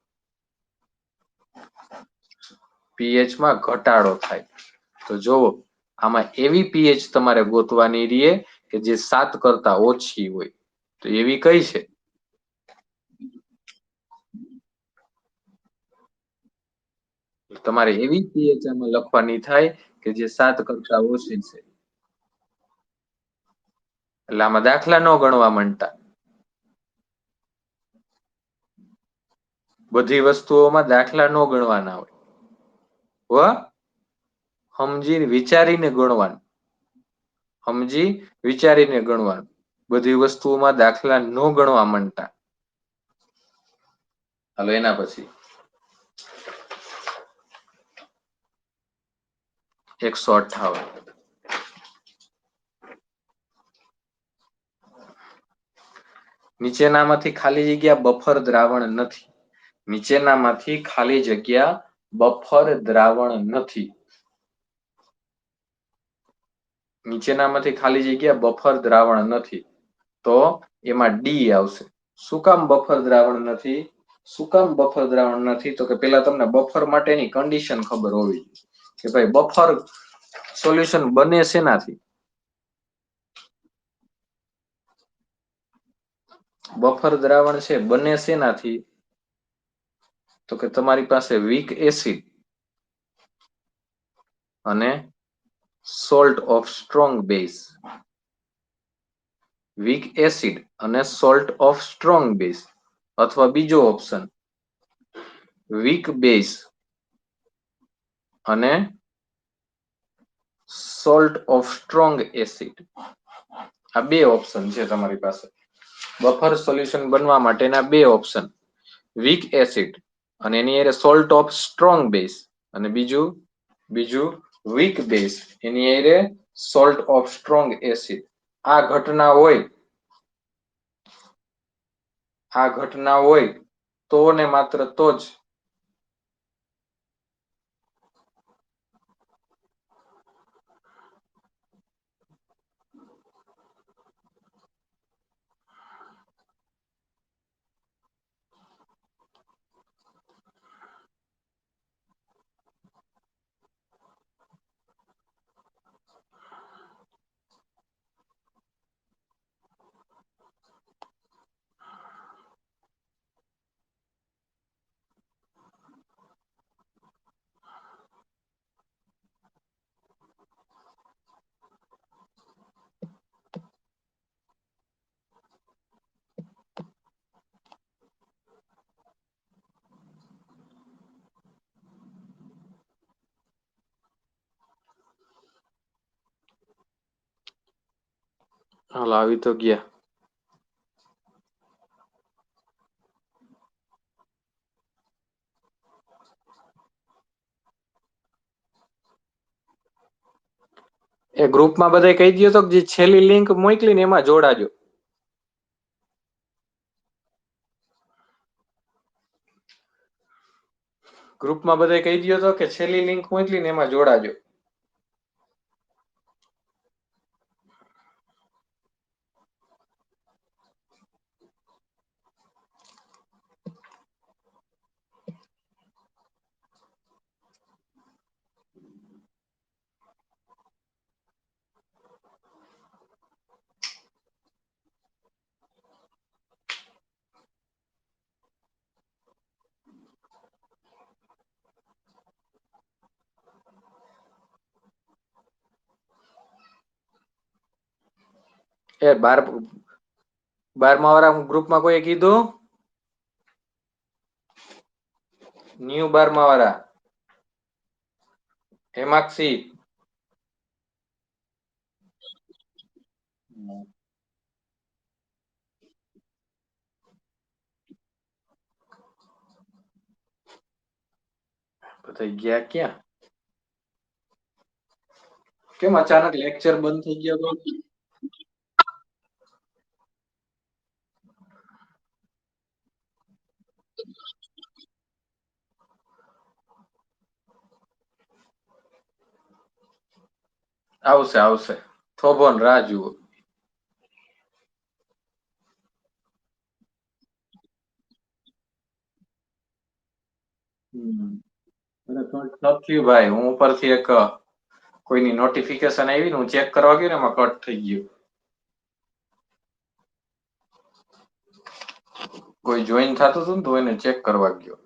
પીએચ માં ઘટાડો થાય. તો જોવો આમાં એવી પીએચ તમારે ગોતવાની રહે કે જે 7 કરતા ઓછી હોય. તો એવી કઈ છે? તમારે એવી પીએચ આમાં લખવાની થાય કે જે 7 કરતા ઓછી છે. એટલે આમાં દાખલા ન ગણવા માંડતા. બધી વસ્તુઓમાં દાખલા ન ગણવાના હોય. સમજી વિચારીને ગણવાનું. સમજી વિચારીને ગણવાનું. બધી વસ્તુઓમાં દાખલા ન ગણવા માંડતા. હાલો એના પછી 158. નીચેનામાંથી ખાલી જગ્યા બફર દ્રાવણ નથી. નીચેનામાંથી ખાલી જગ્યા બફર દ્રાવણ નથી. નીચેનામાંથી ખાલી જગ્યા બફર દ્રાવણ નથી. તો એમાં ડી આવશે. શું કામ બફર દ્રાવણ નથી? શું કામ બફર દ્રાવણ નથી? તો કે પેલા તમને બફર માટેની કન્ડિશન ખબર હોવી જોઈએ કે ભાઈ બફર સોલ્યુશન બને શેનાથી? બફર દ્રાવણ છે બને શેનાથી? તો કે તમારી પાસે વીક એસિડ અને salt of strong base. Weak acid અને સોલ્ટ ઓફ સ્ટ્રોંગ બેઝ. અથવા બીજો ઓપ્શન વીક બેઝ અને સોલ્ટ ઓફ સ્ટ્રોંગ એસિડ. આ બે ઓપ્શન છે તમારી પાસે. બફર સોલ્યુશન બનવા માટેના બે ઓપ્શન વીક એસિડ અને એની અરે સોલ્ટ ઓફ સ્ટ્રોંગ બેઝ અને બીજું વીક બેઝ એની અરે સોલ્ટ ઓફ સ્ટ્રોંગ એસિડ. આ ઘટના હોય તો ને માત્ર તો જ હાલ આવી તો ગયા. એ ગ્રુપમાં બધા કહી દો તો જે છેલ્લી લિંક મોકલી ને એમાં જોડાજો. ગ્રુપમાં બધા કહી દો તો કે છેલ્લી લિંક મોકલી ને એમાં જોડાજો. એ 12મા વાળા ગ્રુપમાં કોઈ કીધું? ન્યુ 12મા વાળા હેમાક્ષી. બધા ગયા ક્યાં? કેમ અચાનક લેક્ચર બંધ થઈ ગયો તો? આવશે થોભો ને રાહ જુઓ. અરે કટ નથી ભાઈ, હું ઉપરથી એક કોઈની નોટિફિકેશન આવી ને હું ચેક કરવા ગયો ને એમાં કટ થઈ ગયું. કોઈ જોઈન થતું હતું ને તો એને ચેક કરવા ગયો.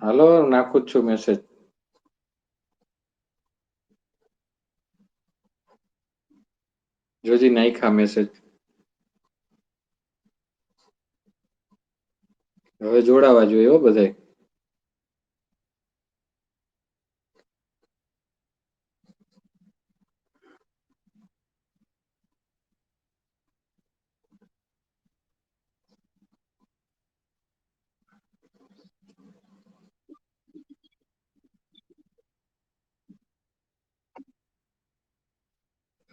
હાલો, નાખું જ છું મેસેજ. જોજી નાખ્યા મેસેજ. હવે જોડાવા જોઈએ હો બધાય.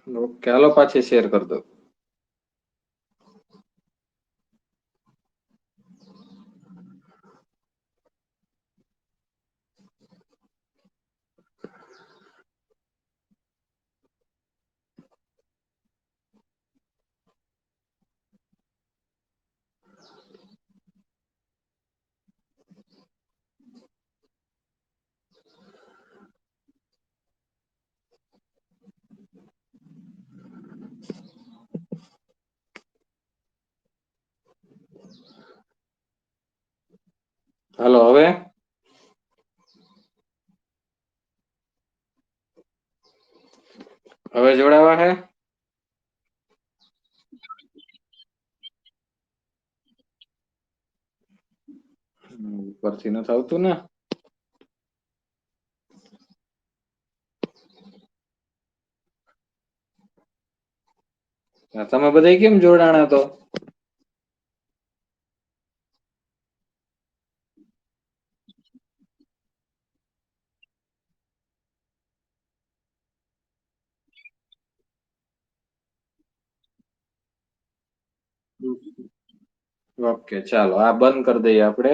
ઓકે, હાલો પાછી શેર કરી દો. હાલો હવે. હવે જોડાવા હે. ઉપરથી નથી આવતું ને. તમે બધા કેમ જોડાણા તો? ઓકે ચાલો આ બંધ કરી દઈએ આપણે.